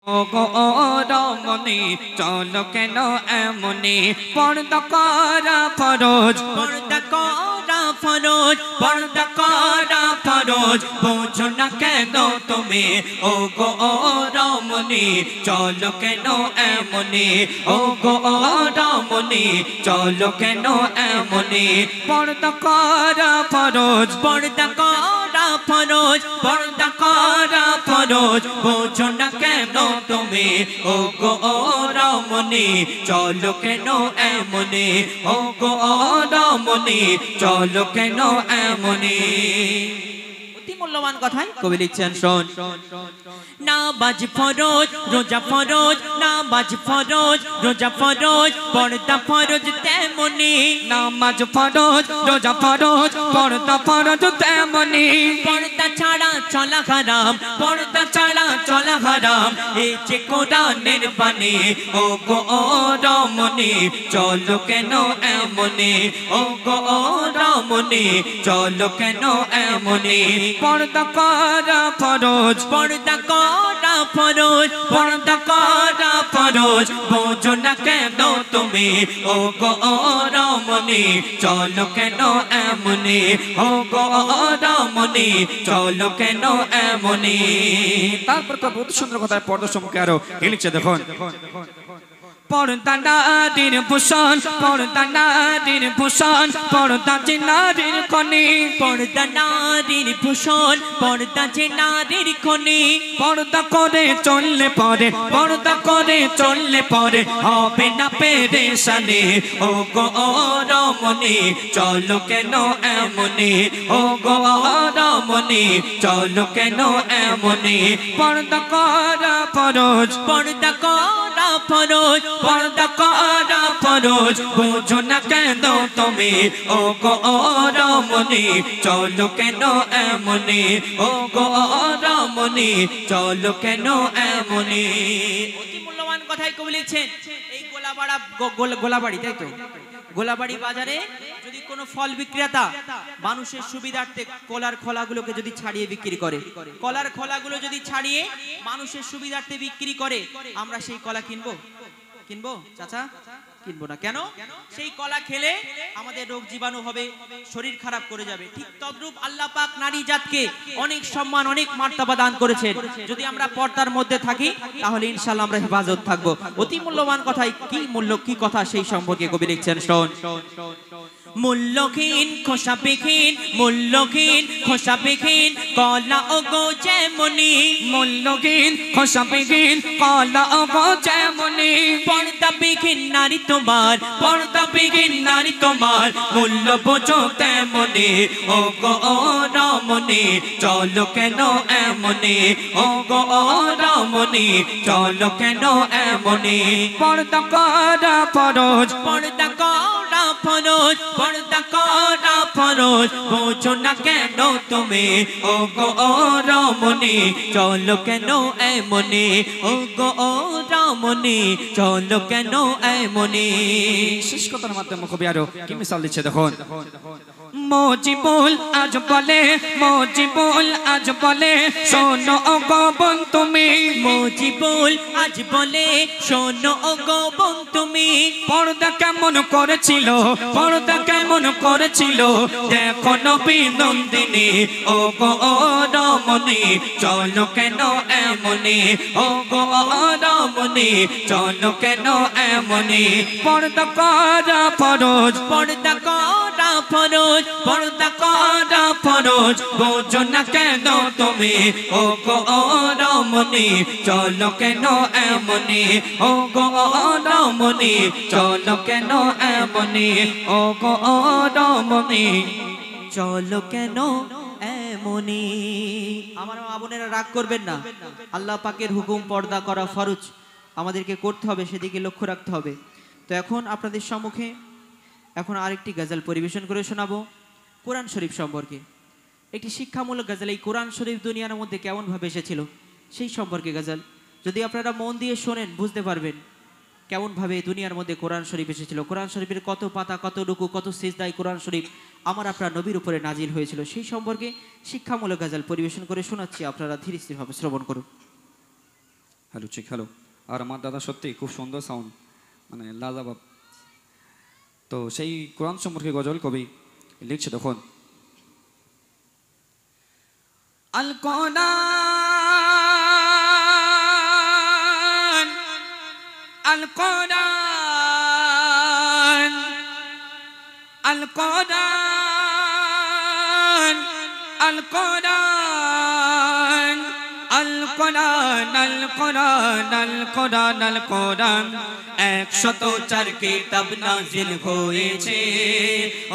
ও গো রমণী চলো কেন এমনি পর্দা করা ফরজ পর্দা করা ফরজ পর্দা করা ফরজ বোঝো না কেন তুমি ও গো রমণী চলো কেন এমনি ও গো রমণী চলো কেন এমনি পর্দা করা ফরজ পর্দা করা ফরজ পর্দা করা ফরজ বোঝো না কেন তুমি ও গো রমণী চলো কেন এমনি ও গো রমণী চলো কেন এমনি অতি মূল্যবান কথাই কবি লিখছেন শোন নামাজ ফরজ রোজা ফরজ নামাজ ফরজ রোজা ফরজ পর্দা ফরজ তেমনি নামাজ ফরজ রোজা ফরজ পর্দা ফরজ তেমনি পর্দা ছাড়া চলা হারাম পর্দা ছাড়া চলা হারাম এই যে কোরআনের বাণী ও গো রমণী চলো কেন এমনি ও গো রমণী চলো কেন এমনি পর্দা করা ফরজ পর্দা করা ফরজ পর্দা করা ফরজ বোঝো না কেন তুমি ও গো রমণী চলো কেন এমনি ও গো রমণী চলো কেন এমনি তারপর তো বহুত সুন্দর কথা পর্দা সম্পর্কে আরো লিখছে দেখুন পর্দা নারীর ভূষণ পর্দা নারীর ভূষণ পর্দা যে নারীর খনি পর্দা নারীর ভূষণ পর্দা যে নারীর খনি পর্দা করে চললে পরে পর্দা করে চললে পরে হবে না পেরেশানি ও গো রমণী চলো কেন এমনি ও গো রমণী চলো কেন এমনি পর্দা করা ফরজ পর্দা করা ফরজ পর্দা করা ফরজ বোঝো না কেন তুমি ও গো রমণী চলো কেন এমনি ও গো রমণী চলো কেন এমনি অতি মূল্যবান কথাই কবি লিখছেন এই গোলাবাড়ি তাই তো গোলাবাড়ি বাজারে যদি কোনো ফল বিক্রেতা মানুষের সুবিধার্থে কলার খোলাগুলোকে যদি ছাড়িয়ে বিক্রি করে কলার খোলাগুলো যদি ছাড়িয়ে মানুষের সুবিধার্থে বিক্রি করে আমরা সেই কলা কিনবো কিনবো চাচা কিনবো না কেন সেই কলা খেলে আমাদের রোগ জীবাণু হবে শরীর খারাপ করে যাবে ঠিক তদ্রূপ আল্লাহ পাক নারী জাতকে অনেক সম্মান অনেক মর্যাদা দান করেছেন যদি আমরা পর্দার মধ্যে থাকি তাহলে ইনশাআল্লাহ আমরা হেফাজত থাকবো অতি মূল্যবান কথাই কি মূল্য কি কথা সেই সম্পর্কে কবি লিখছেন শোন মূল্যহীন খোসাবিহীন মূল্যহীন খোসাবিহীন কলা ও গো যেমনি মূল্যহীন খোসাবিহীন কলা ও গো যেমনি পর্দাবিহীন নারী তোমার পর্দাবিহীন নারী তোমার মূল্য বোঝো তেমনি ও গো রমণী চলো কেন এমনি ও গো রমণী চলো কেন এমনি পর্দা করা ফরজ পর্দা করা ফরজ পর্দা করা ফরজ বোঝো না কেন তুমি ও গো রমণী চলো কেন এমনি ও গো রমণী চলো কেন এমনি শেষ কথার মাধ্যমে কবি আরো কি মিসাল দিচ্ছে দেখুন মজিবুল আজ বলে মজিবুল আজ বলে শোনো ও গো বোন তুমি মজিবুল আজ বলে শোনো ও গো বোন তুমি পর্দা কেমন করেছিল পর্দা কেমন করেছিল দেখো নবী নন্দিনী ও গো রমণী চলো কেন এমনি ও গো রমণী চলো কেন এমনি পর্দা করা ফরজ পর্দা করা ফরজ পর্দা করা ফরজ বোঝো না কেন তুমি ও গো রমণী চলো কেন এমনি ও গো রমণী চলো কেন এমনি ও গো রমণী চলো কেন এমনি আমার মা বোনেরা রাগ করবেন না আল্লাহ পাকের হুকুম পর্দা করা ফরজ আমাদেরকে করতে হবে সেদিকে লক্ষ্য রাখতে হবে তো এখন আপনাদের সম্মুখে এখন আরেকটি গজল পরিবেশন করে শোনাবো কোরআন শরীফ সম্পর্কে একটি শিক্ষামূলক গজল এই কোরআন শরীফ দুনিয়ার মধ্যে কেমন ভাবে এসেছিল সেই সম্পর্কে গজল যদি আপনারা মন দিয়ে শোনেন বুঝতে পারবেন কেমন ভাবে দুনিয়ার মধ্যে কোরআন শরীফ এসেছিল কোরআন শরীফের কত পাতা কত রুকু কত সিজদায় কোরআন শরীফ আমার আপনার নবীর উপরে নাজিল হয়েছিল সেই সম্পর্কে শিক্ষামূলক গজল পরিবেশন করে শোনাচ্ছি আপনারা ধীরে স্থিরভাবে শ্রবণ করুন হ্যালো চেক হ্যালো। আর আমার দাদা সত্যি খুব সুন্দর সাউন্ড, মানে লাজবাব। তো সেই কোরআন সম্পর্কে গজল কবি লিখছে তখন, আল কোরআন আল কোরআন আল কোরআন আল কোরআন আল কোরআন আল কোরআন আল কোরআন আল কোরআন 104 কিতাব নাজিল হয়েছে,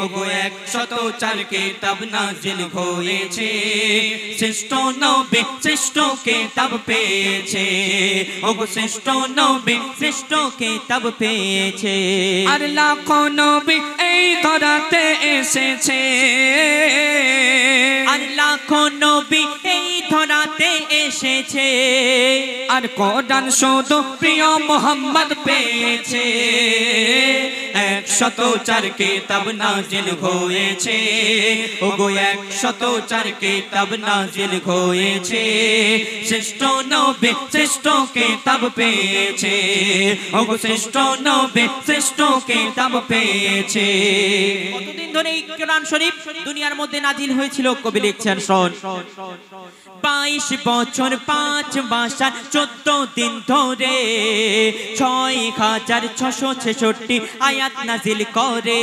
ওগো 104 কিতাব নাজিল হয়েছে। শ্রেষ্ঠ নবী শ্রেষ্ঠ কিতাব পেয়েছে, ওগো শ্রেষ্ঠ নবী শ্রেষ্ঠ কিতাব পেয়েছে। আর লাখো নবী এই ধরাতে এসেছে, আর লাখো নবী এই ধরাতে এসেছে। আর কোরআন শুধু প্রিয় মোহাম্মদ পেয়েছে, 104 কিতাব নাজিল হয়েছে, ওগো 104 কিতাব নাজিল হয়েছে। শ্রেষ্ঠ নবী শ্রেষ্ঠ কিতাব পেয়েছে, ওগো শ্রেষ্ঠ নবী শ্রেষ্ঠ কিতাব পেয়েছে। কতদিন ধরে এই কোরআন শরীফ দুনিয়ার মধ্যে নাজিল হয়েছিল? কবি লিখছেন শোন, 22 বছর 5 মাস 14 দিন ধরে 6666 আয়াত নাজিল করে।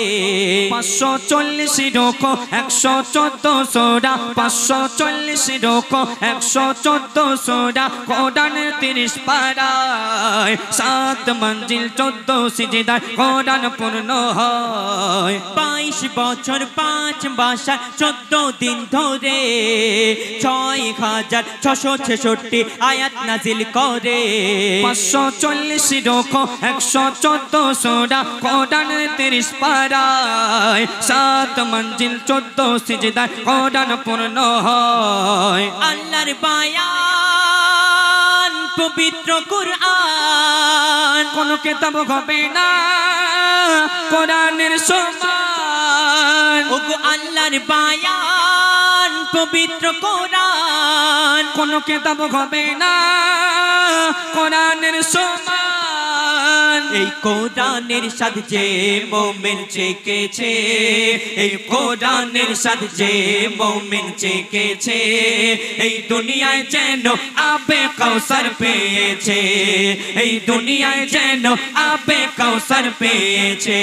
540 রুকু 114 সূরা, 540 রুকু 114 সূরা। কোরআন 30 পারায় 7 মঞ্জিল 14 সিজদায় কোরআন পূর্ণ হয়। 22 বছর 5 মাস 14 দিন ধরে 6666 আয়াত নাজিল করে। 540 রুকু 114 সূরা, কোরআন 30 পারায় 7 মঞ্জিল 14 সিজদায় কোরআন পূর্ণ হয়। আল্লাহর বায়ান পবিত্র কুরআন, কোন কিতাব হবে না কোরআনের সমান। ওগো আল্লাহর বায়ান পবিত্র কোরআন, কোন কিতাব হবে না কোরআনের সমান। এই কোরআনের সাথে যে মুমিন চেকেছে, এই কোরআনের সাথে যে মুমিন চেকেছে, এই দুনিয়ায় যেন আবে কাউসার পেয়েছে, এই দুনিয়ায় যেন আবে কাউসার পেয়েছে।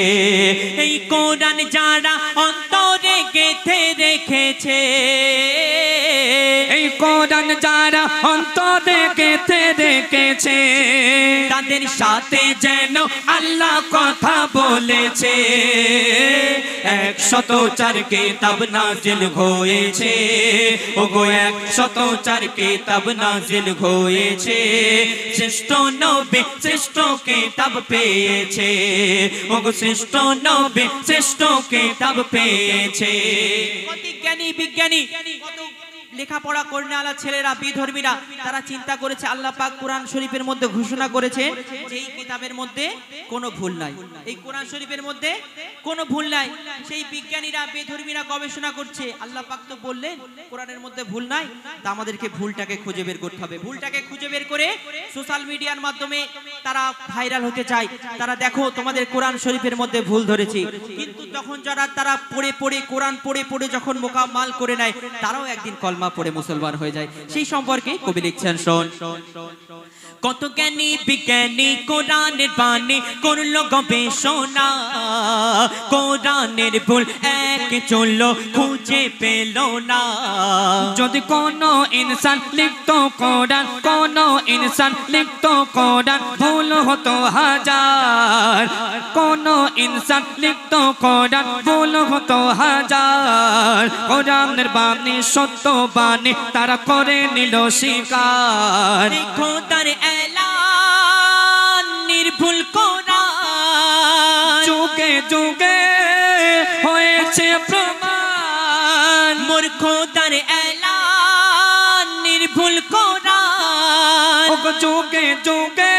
এই কোরআন যারা অন্তরে গেঁথে রেখেছে, এই কোরআন যারা অন্তরে গেঁথে রেখেছে, তাদের সাথে যেন আল্লাহ কথা বলেছে। 104 কিতাব নাজিল হয়েছে, ওগো 104 কিতাব নাজিল হয়েছে। শ্রেষ্ঠ নবী শ্রেষ্ঠ কিতাব পেয়েছে, ওগো শ্রেষ্ঠ নবী শ্রেষ্ঠ কিতাব পেয়েছে। জ্ঞানী বিজ্ঞানী লেখাপড়া করে আলা ছেলেরা বিধর্মীরা তারা চিন্তা করেছে, আল্লাহ পাক কোরআন শরীফের মধ্যে ঘোষণা করেছে যে এই কিতাবের মধ্যে কোনো ভুল নাই, এই কোরআন শরীফের মধ্যে কোনো ভুল নাই। সেই বিজ্ঞানীরা বেধর্মীরা গবেষণা করছে, আল্লাহ পাক তো বললেন কোরআনের মধ্যে ভুল নাই, তা আমাদেরকে ভুলটাকে খুঁজে বের করতে হবে। ভুলটাকে খুঁজে বের করে সোশ্যাল মিডিয়ার মাধ্যমে তারা ভাইরাল হতে চায়। তারা দেখো তোমাদের কোরআন শরীফের মধ্যে ভুল ধরেছি, কিন্তু তখন যারা তারা পড়ে পড়ে কোরআন পড়ে পড়ে যখন মোকাম্মাল করে নেয়, তারাও একদিন কলমা পড়ে মুসলমান হয়ে যায়। সেই সম্পর্কে কবি লিখছেন শোন, কত জ্ঞানী বিজ্ঞানী কোরআনের বাণী করলো গবেষণা, কোরআনের ভুল এক চললো খুঁজে পেল না। যদি কোনো ইনসান লিখতো কোরআন, কোনো ইনসান লিখতো কোরআন, ভুল হতো হাজার। কোনো ইনসান লিখতো কোরআন, ভুল হতো হাজার। কোরআনের বাণী সত্য বাণী তারা করে নিল স্বীকার। খোদার এলান নির্ভুল কোরআন, যুগে যুগে হয়েছে প্রমাণ। মোর খোদার এলান নির্ভুল কোরআন, যুগে যুগে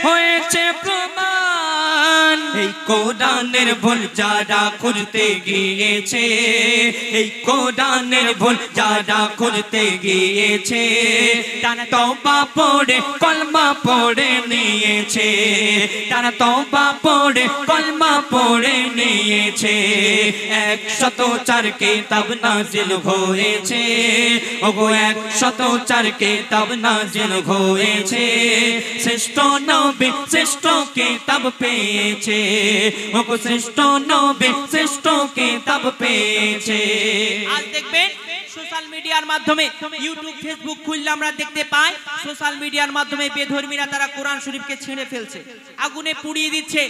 হয়েছে প্রমাণ। এই কোরআনের ভুল যারা খুঁজতে গিয়েছে, এই কোরআনের ভুল যারা খুঁজতে গিয়েছে, তারা তওবা পড়ে কলমা পড়ে নিয়েছে, তারা তওবা পড়ে কলমা পড়ে নিয়েছে। 104 কিতাব নাজিল হয়েছে, ওগো 104 কিতাব নাজিল হয়েছে। শ্রেষ্ঠ নবী শ্রেষ্ঠ কিতাব পেয়েছে, ওগো শ্রেষ্ঠ নবী শ্রেষ্ঠ কিতাব পেয়েছে। আজ দেখবেন সোশ্যাল মিডিয়ার মাধ্যমে, ইউটিউব ফেসবুক খুললে আমরা দেখতে পাই সোশ্যাল মিডিয়ার মাধ্যমে বেধর্মীরা তারা কোরআন শরীফকে ছিঁড়ে ফেলছে, আগুনে পুড়িয়ে দিচ্ছে,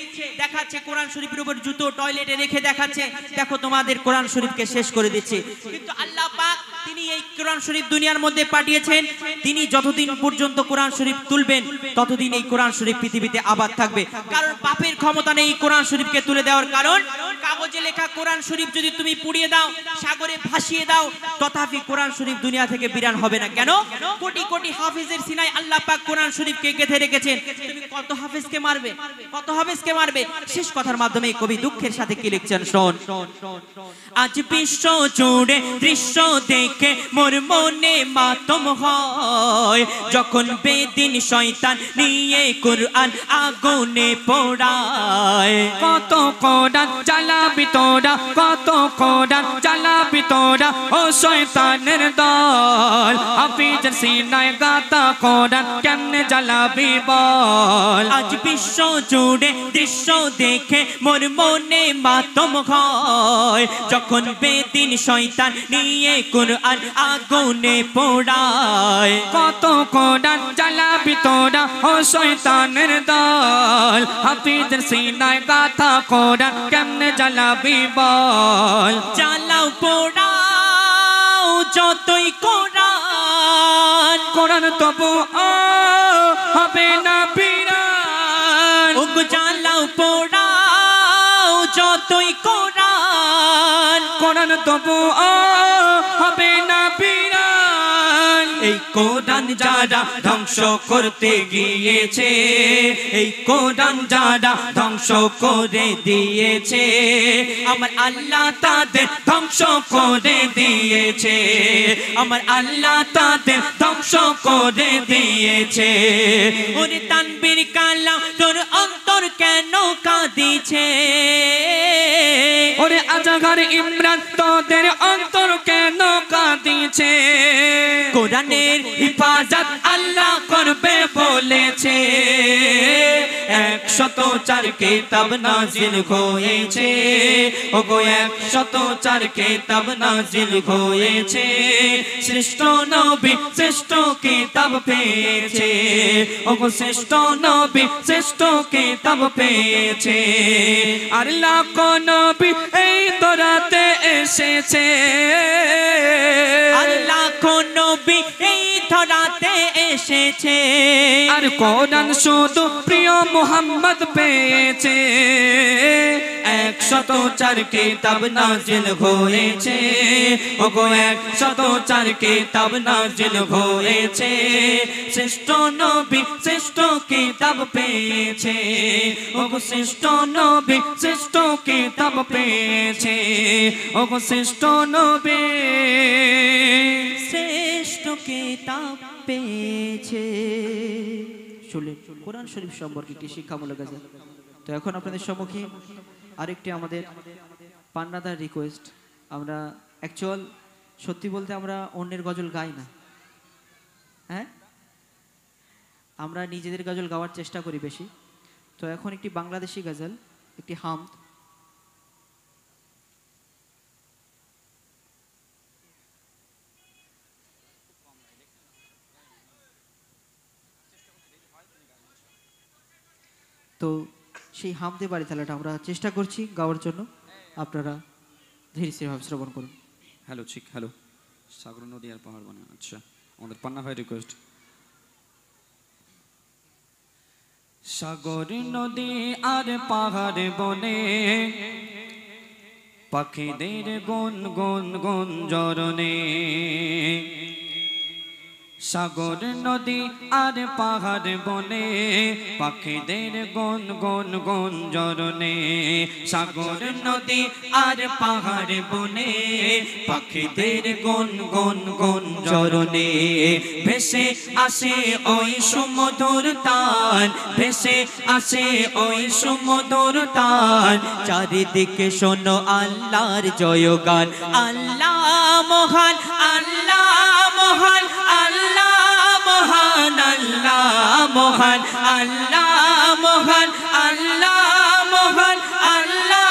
দেখাচ্ছে কোরআন শরীফের উপর জুতো টয়লেটে রেখে দেখাচ্ছে দেখো তোমাদের কোরআন শরীফকে শেষ করে দিচ্ছে। কিন্তু আল্লাহ পাক তিনি এই কোরআন শরীফ দুনিয়ার মধ্যে পাঠিয়েছেন, তিনি যতদিন পর্যন্ত কোরআন শরীফ তুলবেন ততদিন এই কোরআন শরীফ পৃথিবীতে আবাদ থাকবে। কারণ পাপের ক্ষমতা নেই কোরআন শরীফকে তুলে দেওয়ার। কারণ কাগজে লেখা কোরআন শরীফ যদি তুমি পুড়িয়ে দাও, সাগরে ভাসিয়ে দাও, তথাপি কোরআন শরীফ দুনিয়া থেকে বিরান হবে না। কেন? কোটি কোটি হাফেজের সিনায় আল্লাহ পাক কোরআন শরীফকে গেঁথে রেখেছেন। তুমি কত হাফেজকে মারবে, কত হাফেজকে মারবে? শেষ কথার মাধ্যমে কবি দুঃখের সাথে কি লিখছেন শোন। আজ বিশ্ব জুড়ে দৃশ্য দেখে মোর মনে মাতম হয়, যখন বেদিন শয়তান নিয়ে কোরআন আগুনে পোড়ায়। কত কোরআন চালাবি তোরা, কত কোরআন চালাবি তোরা, ও শয়তানের দল। হাফিজের সিনায় গাতা কোরআন কেমনে জ্বালাবি বল। আজ বিশ্ব জুড়ে দৃশ্য দেখে মোর মনে মাতম হয়, যখন বেদিন শয়তান নিয়ে কোরআন আগুনে পোড়ায়। কত কোরআন চালাবি তোরা, ও শয়তানের দল। হাফিজের সিনায় গাথা কোরআন কেমনে জ্বালাবি বল। চালাও পোড়াও যতই কোরআন, কোরআন তবু হবে না বিরান। ওগো চালাও পোড়াও যতই কোরআন, কোরআন তবু হবে না বিরান। এই কোরআন যারা ধ্বংস করতে গিয়েছে, এই কোরআন যারা ধ্বংস করে দিয়েছে, আমার আল্লাহ তাদের ধ্বংস করে দিয়েছে, আমার আল্লাহ তাদের ধ্বংস করে দিয়েছে। ওরে তানবীর কালাম তোর অন্তর কেন কাঁদিছে, ওরে আজগর ইমরান তোদের অন্তর কেন কাঁদিছে। কোরআনের হিফাজত আল্লাহ করবে বলেছে, 104 কিতাব নাজিল হয়েছে, ওগো 104 কিতাব নাজিল হয়েছে। শ্রেষ্ঠ নবী শ্রেষ্ঠ কিতাব পেয়েছে, ওগো শ্রেষ্ঠ নবী শ্রেষ্ঠ কিতাব পেয়েছে। আর লাখো নবী এই দরাতে এসেছে, আর লাখো নবী এই ধরাতে এসেছে। আর কোরআন শুধু প্রিয় মুহাম্মদ পেয়েছে। 104 কিতাব নাজিল হয়েছে, ওগো 104 কিতাব নাজিল হয়েছে। শ্রেষ্ঠ নবী শ্রেষ্ঠ কিতাব পেয়েছে, ওগো শ্রেষ্ঠ নবী শ্রেষ্ঠ কিতাব পেয়েছে, ওগো শ্রেষ্ঠ নবী শ্রেষ্ঠ কিতাব পেয়েছে। শুনলেন কোরআন শরীফ সম্পর্কে একটি শিক্ষামূলক গাজল। তো এখন আপনাদের সম্মুখে আরেকটি আমাদের পান্নাদার রিকোয়েস্ট। আমরা অ্যাকচুয়াল সত্যি বলতে আমরা অন্যের গজল গাই না, হ্যাঁ আমরা নিজেদের গজল গাওয়ার চেষ্টা করি বেশি। তো এখন একটি বাংলাদেশি গজল, একটি হামদ। তো সেই হামদে বাড়ি থালাটা আমরা চেষ্টা করছি গাওয়ার জন্য, আপনারা ধীরে স্থিরভাবে শ্রবণ করুন। হ্যালো ঠিক হ্যালো। সাগর নদী আর পাহাড় বনে, আচ্ছা আমাদের পান্না ভাই রিকোয়েস্ট। সাগর নদী আর পাহাড় বনে, পাখিদের গুন গুন গুঞ্জরণে, সাগর নদী আর পাহাড় বনে পাখিদের গন গন গঞ্জরনে সাগর নদী আর পাহাড় বনে পাখিদের গন গন গঞ্জরনে ভেসে আসে ওই সুমধুর তান ভেসে আসে ওই সুমধুর তান চারিদিকে শোনো আল্লাহর জয়গান আল্লাহ মহান আল্লাহ মহান আল্লাহ মহান আল্লাহ মহান আল্লাহ মহান আল্লাহ মহান আল্লাহ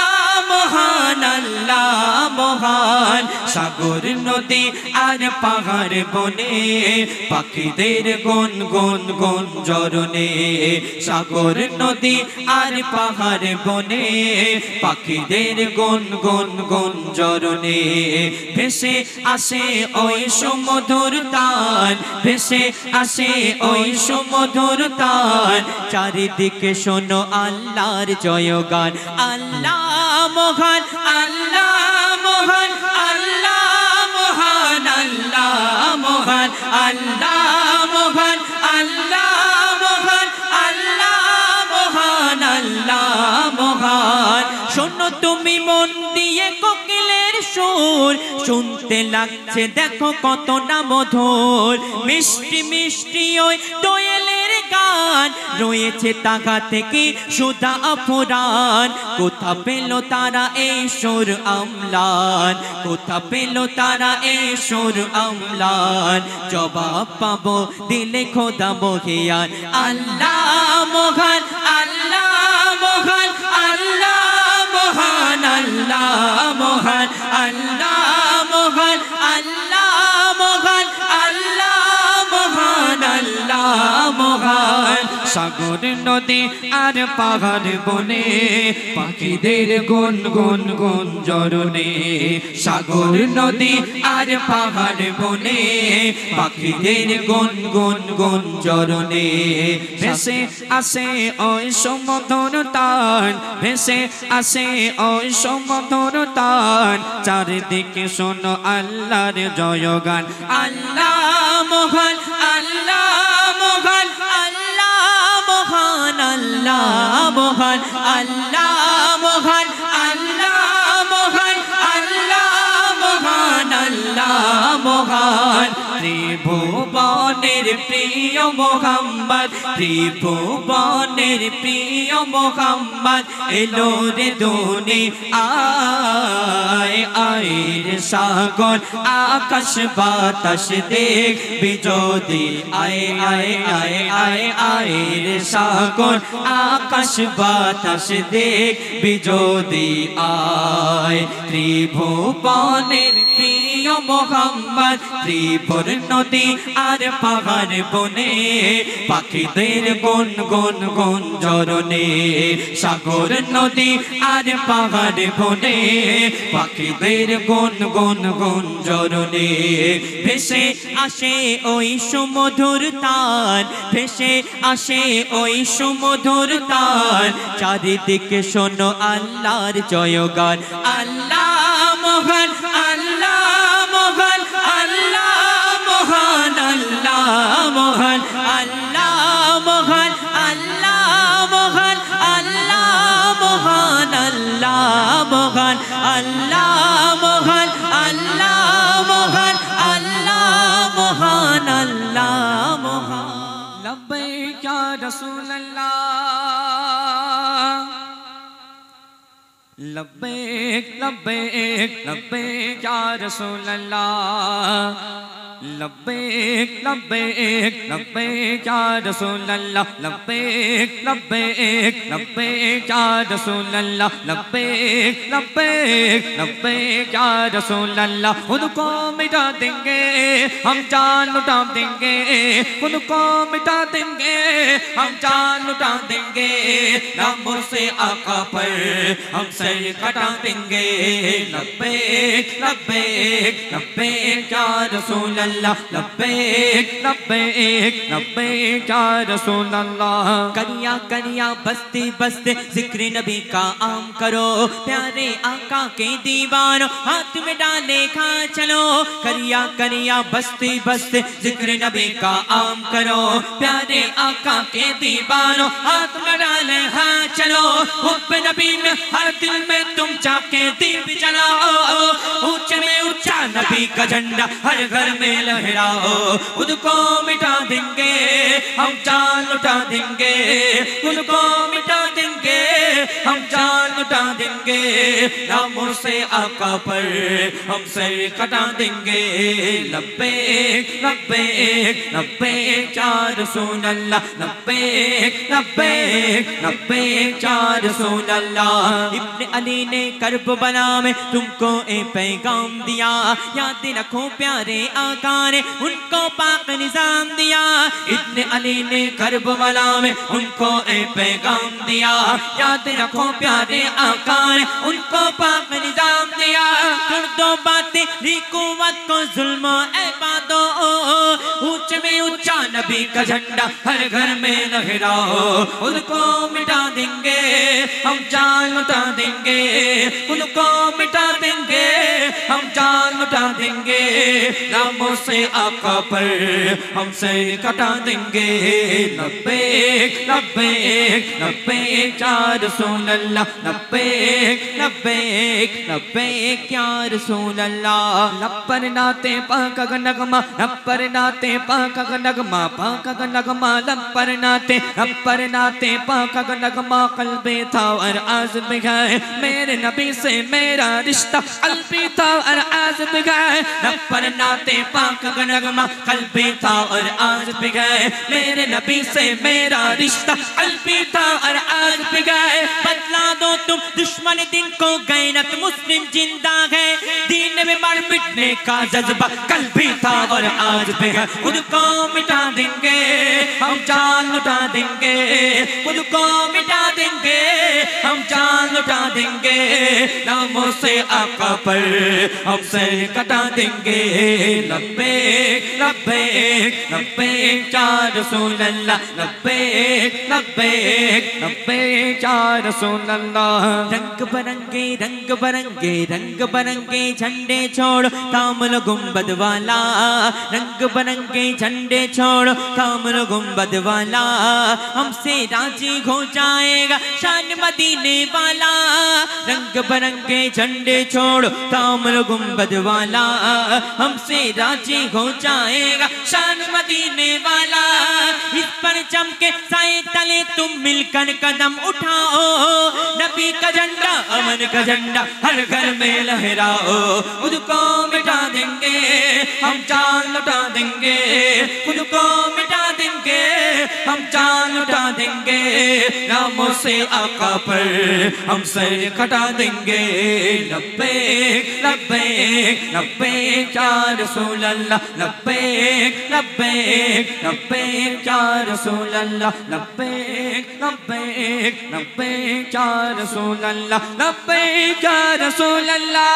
মহান আল্লাহ মহান সাগর নদী আর পাহাড় বনে পাখিদের গন গন গঞ্জরনে সাগর নদী আর পাহাড় বনে পাখিদের গন গন গঞ্জরনে ভেসে আসে ওই সুমধুর তান ভেসে আসে ওই সুমধুর তান চারিদিকে শোনো আল্লাহর জয়গান আল্লাহ মহান আল্লাহ মহান আল্লাহ মহান আল্লাহ মহান আল্লাহ মহান আল্লাহ মহান আল্লাহ মহান আল্লাহ মহান শোনো তুমি মন দিয়ে কোকিলের সুর শুনতে লাগছে দেখো কত না মধুর মিষ্টি মিষ্টি ওই দোয়েলের গান রয়েছে তাগা থেকে সুধা অপরাণ কোথা পেল তারা এই সুর আমলান কোথা পেল তারা এই সুর আমলান জবাব পাবো দিলে খোদা মহিয়ান আল্লাহ মহান আল্লাহ মহান আল্লাহ মহান আল্লাহ মহান আল্লাহ মহান আল্লাহ মহান আল্লাহ মহান আল্লাহ মহান সাগর নদী আর পাহাড় বনে পাখিদের গুন গুন গুঞ্জরনে সাগর নদী আর পাহাড় বনে পাখিদের গুন গুন গুঞ্জরনে ভেসে আসে ওই সমুদ্র তান ভেসে আসে ওই সমুদ্র তান চারিদিকে শোনো আল্লাহর জয়গান আল্লাহ মহান আল্লাহ মহান আল্লাহ মহান আল্লাহ মহান আল্লাহ মহান আল্লাহ মহান আল্লাহ মহান আল্লাহ মহান ত্রিভুবনের প্রিয় মোহাম্মদ ত্রিভুবনের প্রিয় মোহাম্মদ এলো রে দুনি আয় আয় রে সাগর আকাশ বাতাস দেখবি যদি আয় আয় আয় আয় আয় রে সাগর আকাশ বাতাস দেখবি যদি আয় ত্রিভুবনের প্রিয় মোহাম্মদ ত্রিপুর নদী আর পাহাড় বনে পাখিদের গুন গুন গুঞ্জরনে সাগর নদী আর পাহাড় বনে পাখিদের গুন গুন গুঞ্জরনে ভেসে আসে ওই সুমধুর তান ভেসে আসে ওই সুমধুর তান চারিদিকে শোনো আল্লাহর জয়গান আল্লাহ মহান আল্লাহ মহান আল্লাহ মহান আল্লাহ মহান আল্লাহ মহান আল্লাহ মহান আল্লাহ মহান আল্লাহ মহান আল্লাহ মহান আল্লাহ মহান আল্লাহ মহান আল্লাহ মহান লব্বৈক ইয়া রাসূলুল্লাহ লব্বৈক লব্বৈক লব্বৈক ইয়া রাসূলুল্লাহ লব্বৈক লব্বৈক লব্বৈক ইয়া রাসূলুল্লাহ লব্বৈক লব্বৈক লব্বৈক ইয়া রাসূলুল্লাহ লব্বৈক লব্বৈক লব্বৈক ইয়া রাসূলুল্লাহ उनको मिटा देंगे हम जान लुटा देंगे उनको मिटा देंगे हम जान लुटा देंगे नामों से आका पर हम सर कटा देंगे लब्बैक लब्बैक लब्बैक या रसूल अल्लाह लब्बैक लब्बैक लब्बैक या रसूल अल्लाह। करिया करिया बस्ते बस्ते जिक्र नबी का आम करो, प्यारे आका के दीवानों हाथ में डाले खा चलो। करिया करिया बस्ते बस्ते जिक्र नबी का आम करो, प्यारे आका के दीवानों हाथ में डाले खा चलो। हुब्ब नबी में हर दिल में तुम जाके दीप जलाओ, ऊंचे में ऊंचा नबी का झंडा हर घर में लहराओ। खुद को मिटा देंगे हम जान लुटा देंगे, खुद को मिटा देंगे हम जान लुटा देंगे। नामों से आका पर हम सर कटा देंगे। लब्बैक लब्बैक लब्बैक या रसूल अल्लाह लब्बैक लब्बैक लब्बैक या रसूल अल्लाह। इब्ने अली ने करबला में तुमको ए पैगाम दिया, याद रखो प्यारे आका ने उनको पाक निजाम दिया। इब्ने अली ने करबला में उनको ए पैगाम दिया, याद रखो प्यारे आका ने उनको पाक निजाम दिया। कर दो बातें हुकूमत को जुल्म इबादो, ऊंचे में ऊंचा नबी का झंडा हर घर में लहराओ। उनको मिटा देंगे हम जान लुटा देंगे, उनको मिटा देंगे हम जान लुटा देंगे। नामों से आका पर हम सर कटा देंगे। लब्बैक लब्बैक लब्बैक या रसूल अल्लाह लब्बैक लब्बैक लब्बैक या रसूल अल्लाह। लब्बर नाते पाक का नगमा, लब्बर नाते पाक का नगमा, पाक का नगमा लब्बर नाते पाक का नगमा। कल्बे था और आज में गए मेरे नबी से मेरा रिश्ता, कल्बी था और आज में गए। लब्बर नाते पाक का नगमा, कल्बी था और आज में गए मेरे नबी से मेरा रिश्ता, कल्बी था और आज में गए। बदला दो तुम दुश्मन दिन को, गैरत मुस्लिम जिंदा है। दीन में मर मिटने का जज्बा कल भी था और आज भी है। उनको मिटा देंगे हम जान लुटा देंगे, उनको मिटा देंगे हम जान लुटा देंगे। नामों से आका पर हम सर कटा देंगे। लब्बैक लब्बैक लब्बैक या रसूल अल्लाह लब्बैक लब्बैक लब्बैक या रसूल अल्लाह। रंग बरंगे झंडे छोड़ो तामुल गुंबद वाला, रंग बरंगे झंडे छोड़ो तामुल गुंबद वाला। हमसे राजी हो जाएगा शान मदीने वाला, रंग बरंगे झंडे छोड़ो तामुल गुंबद वाला। हमसे राजी हो जाएगा शान मदीने वाला। इस पर चमके साए तले तुम मिलकर कदम उठाओ, नबी का झंडा अमन का झंडा हर घर में लहराओ। खुद को मिटा देंगे हम जान लुटा देंगे, खुद को मिटा देंगे हम जान लुटा देंगे। नामों से आका पर हम सर कटा देंगे। लब्बैक लब्बैक लब्बैक या रसूल अल्लाह लब्बैक लब्बैक लब्बैक या रसूल अल्लाह लब्बैक लब्बैक लब्बैक या रसूल अल्लाह लब्बैक या रसूल अल्लाह।